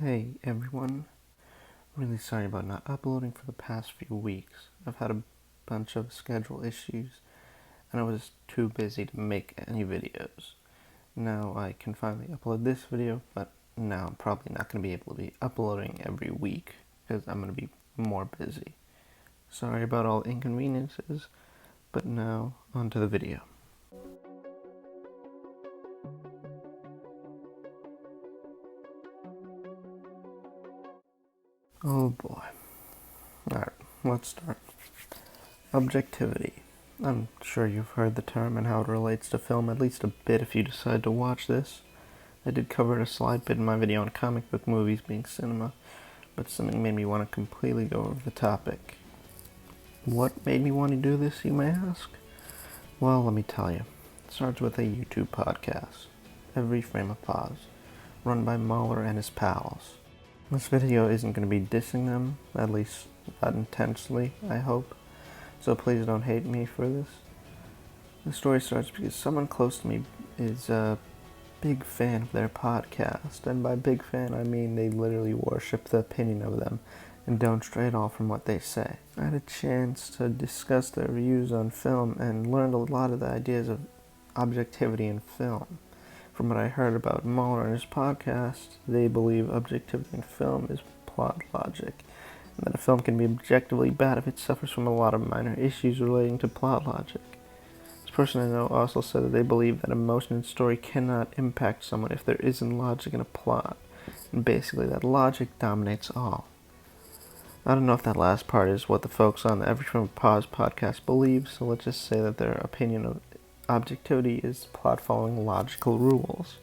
Hey everyone, really sorry about not uploading for the past few weeks. I've had a bunch of schedule issues and I was too busy to make any videos. Now I can finally upload this video, but now I'm probably not going to be able to be uploading every week because I'm going to be more busy. Sorry about all inconveniences, but now on to the video. Oh boy. Alright, let's start. Objectivity. I'm sure you've heard the term and how it relates to film at least a bit if you decide to watch this. I did cover it a slight bit in my video on comic book movies being cinema, but something made me want to completely go over the topic. What made me want to do this, you may ask? Well, let me tell you. It starts with a YouTube podcast, Every Frame of Pause, run by Mahler and his pals. This video isn't going to be dissing them, at least not intensely, I hope. So please don't hate me for this. The story starts because someone close to me is a big fan of their podcast. And by big fan, I mean they literally worship the opinion of them and don't stray at all from what they say. I had a chance to discuss their views on film and learned a lot of the ideas of objectivity in film. From what I heard about Mahler and his podcast, they believe objectivity in film is plot logic, and that a film can be objectively bad if it suffers from a lot of minor issues relating to plot logic. This person I know also said that they believe that emotion in story cannot impact someone if there isn't logic in a plot, and basically that logic dominates all. I don't know if that last part is what the folks on the Every Frame of Pause podcast believe, so let's just say that their opinion of objectivity is plot following logical rules.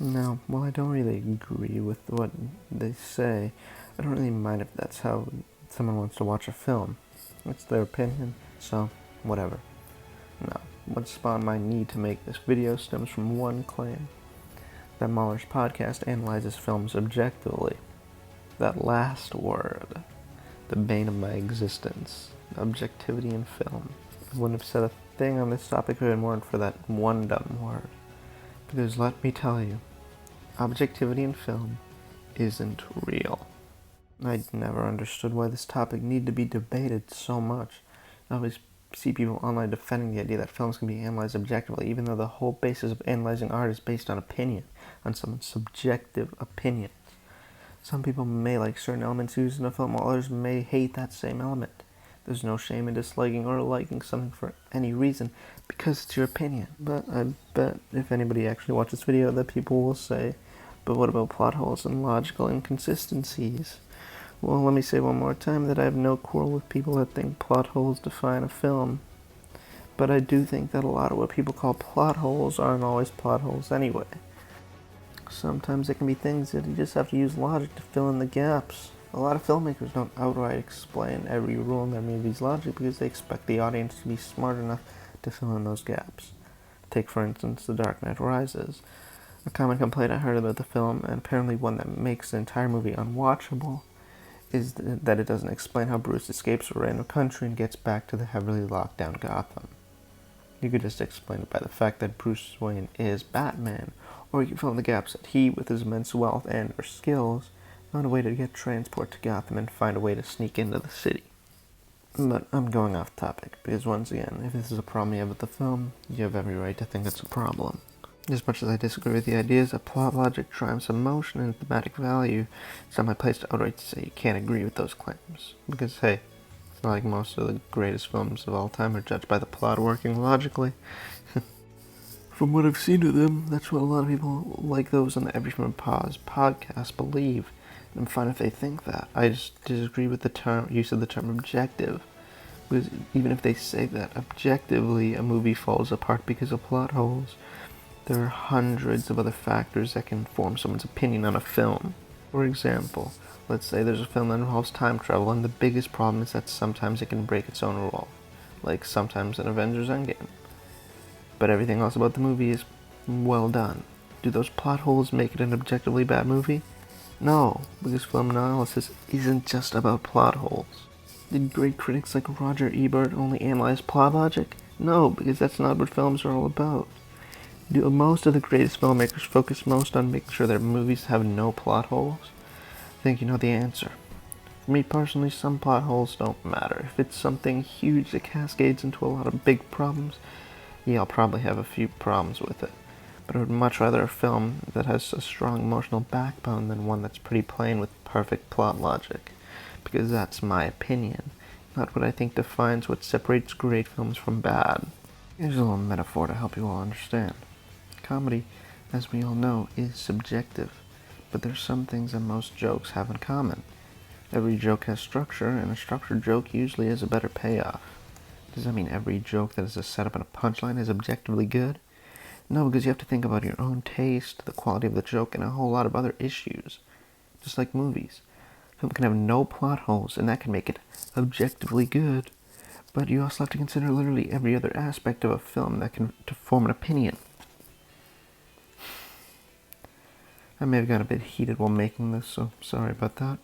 Now, while I don't really agree with what they say, I don't really mind if that's how someone wants to watch a film. It's their opinion, so whatever. Now, what spawned my need to make this video stems from one claim, that Mahler's podcast analyzes films objectively. That last word, the bane of my existence, objectivity in film. I wouldn't have said a thing on this topic if it weren't for that one dumb word. Because let me tell you, objectivity in film isn't real. I never understood why this topic needed to be debated so much. I always see people online defending the idea that films can be analyzed objectively, even though the whole basis of analyzing art is based on opinion, on someone's subjective opinion. Some people may like certain elements used in a film, while others may hate that same element. There's no shame in disliking or liking something for any reason, because it's your opinion. But I bet if anybody actually watches this video that people will say, but what about plot holes and logical inconsistencies? Well, let me say one more time that I have no quarrel with people that think plot holes define a film. But I do think that a lot of what people call plot holes aren't always plot holes anyway. Sometimes it can be things that you just have to use logic to fill in the gaps. A lot of filmmakers don't outright explain every rule in their movie's logic because they expect the audience to be smart enough to fill in those gaps. Take, for instance, The Dark Knight Rises. A common complaint I heard about the film, and apparently one that makes the entire movie unwatchable, is that it doesn't explain how Bruce escapes a random country and gets back to the heavily locked down Gotham. You could just explain it by the fact that Bruce Wayne is Batman, or you can fill in the gaps that he, with his immense wealth and or skills, found a way to get transport to Gotham and find a way to sneak into the city. But I'm going off topic, because once again, if this is a problem you have with the film, you have every right to think it's a problem. As much as I disagree with the ideas that plot logic triumphs emotion and thematic value, it's not my place to outright say you can't agree with those claims. Because hey, like most of the greatest films of all time are judged by the plot working logically. From what I've seen of them, that's what a lot of people like those on the Every Frame of Pause podcast believe. I'm fine if they think that. I just disagree with the use of the term objective. Because even if they say that objectively a movie falls apart because of plot holes, there are hundreds of other factors that can form someone's opinion on a film. For example, let's say there's a film that involves time travel, and the biggest problem is that sometimes it can break its own rule, like sometimes in Avengers Endgame. But everything else about the movie is well done. Do those plot holes make it an objectively bad movie? No, because film analysis isn't just about plot holes. Did great critics like Roger Ebert only analyze plot logic? No, because that's not what films are all about. Do most of the greatest filmmakers focus most on making sure their movies have no plot holes? think you know the answer. For me personally, some plot holes don't matter. If it's something huge that cascades into a lot of big problems, yeah, I'll probably have a few problems with it. But I would much rather a film that has a strong emotional backbone than one that's pretty plain with perfect plot logic. Because that's my opinion, not what I think defines what separates great films from bad. Here's a little metaphor to help you all understand. Comedy, as we all know, is subjective, but there's some things that most jokes have in common. Every joke has structure, and a structured joke usually has a better payoff. Does that mean every joke that is a setup and a punchline is objectively good? No, because you have to think about your own taste, the quality of the joke, and a whole lot of other issues. Just like movies. A film can have no plot holes, and that can make it objectively good. But you also have to consider literally every other aspect of a film that can to form an opinion. I may have got a bit heated while making this, so sorry about that.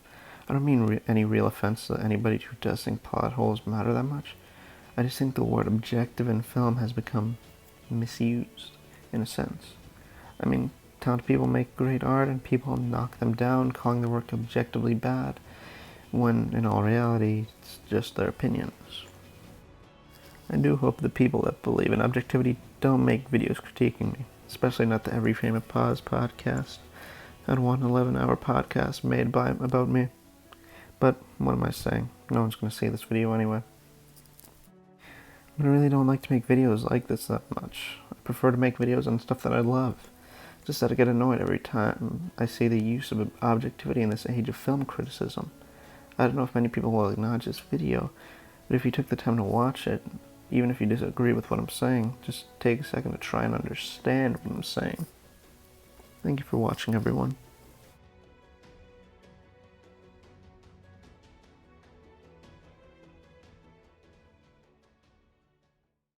I don't mean any real offense to anybody who does think plot holes matter that much. I just think the word objective in film has become misused, in a sense. I mean, talented people make great art and people knock them down, calling their work objectively bad, when in all reality, it's just their opinions. I do hope the people that believe in objectivity don't make videos critiquing me, especially not the Every Frame of Pause podcast. I had one 11-hour podcast made about me. But what am I saying? No one's going to see this video anyway. But I really don't like to make videos like this that much. I prefer to make videos on stuff that I love. Just that I get annoyed every time I see the use of objectivity in this age of film criticism. I don't know if many people will acknowledge this video, but if you took the time to watch it, even if you disagree with what I'm saying, just take a second to try and understand what I'm saying. Thank you for watching, everyone.